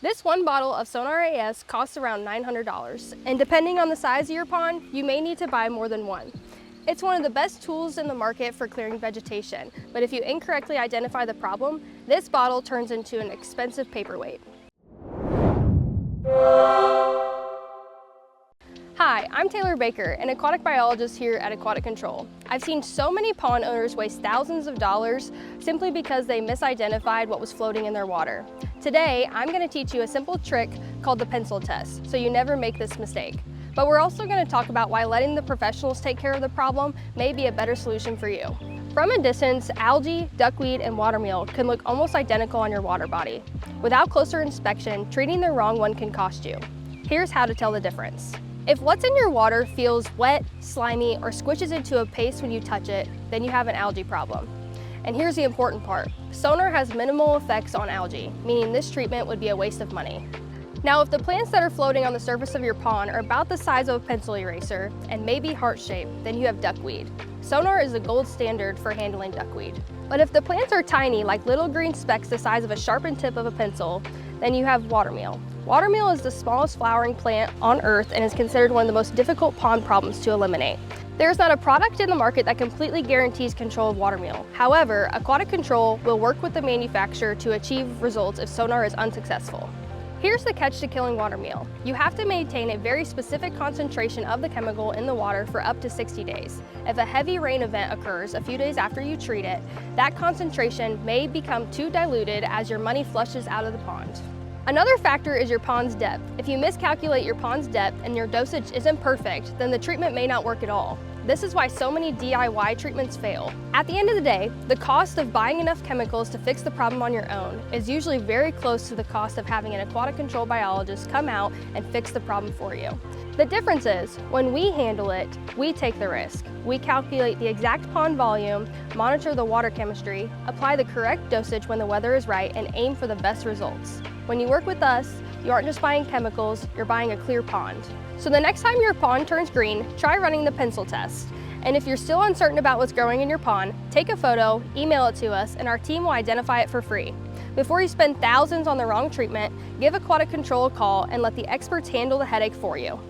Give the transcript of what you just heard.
This one bottle of Sonar AS costs around $900, and depending on the size of your pond, you may need to buy more than one. It's one of the best tools in the market for clearing vegetation, but if you incorrectly identify the problem, this bottle turns into an expensive paperweight. Hi, I'm Taylor Baker, an aquatic biologist here at Aquatic Control. I've seen so many pond owners waste thousands of dollars simply because they misidentified what was floating in their water. Today, I'm going to teach you a simple trick called the pencil test, so you never make this mistake. But we're also going to talk about why letting the professionals take care of the problem may be a better solution for you. From a distance, algae, duckweed, and watermeal can look almost identical on your water body. Without closer inspection, treating the wrong one can cost you. Here's how to tell the difference. If what's in your water feels wet, slimy, or squishes into a paste when you touch it, then you have an algae problem. And here's the important part. Sonar has minimal effects on algae, meaning this treatment would be a waste of money. Now, if the plants that are floating on the surface of your pond are about the size of a pencil eraser and maybe heart-shaped, then you have duckweed. Sonar is the gold standard for handling duckweed. But if the plants are tiny, like little green specks the size of a sharpened tip of a pencil, then you have watermeal. Watermeal is the smallest flowering plant on Earth and is considered one of the most difficult pond problems to eliminate. There is not a product in the market that completely guarantees control of watermeal. However, Aquatic Control will work with the manufacturer to achieve results if Sonar is unsuccessful. Here's the catch to killing watermeal. You have to maintain a very specific concentration of the chemical in the water for up to 60 days. If a heavy rain event occurs a few days after you treat it, that concentration may become too diluted as your money flushes out of the pond. Another factor is your pond's depth. If you miscalculate your pond's depth and your dosage isn't perfect, then the treatment may not work at all. This is why so many DIY treatments fail. At the end of the day, the cost of buying enough chemicals to fix the problem on your own is usually very close to the cost of having an aquatic control biologist come out and fix the problem for you. The difference is, when we handle it, we take the risk. We calculate the exact pond volume, monitor the water chemistry, apply the correct dosage when the weather is right, and aim for the best results. When you work with us, you aren't just buying chemicals, you're buying a clear pond. So the next time your pond turns green, try running the pencil test. And if you're still uncertain about what's growing in your pond, take a photo, email it to us, and our team will identify it for free. Before you spend thousands on the wrong treatment, give Aquatic Control a call and let the experts handle the headache for you.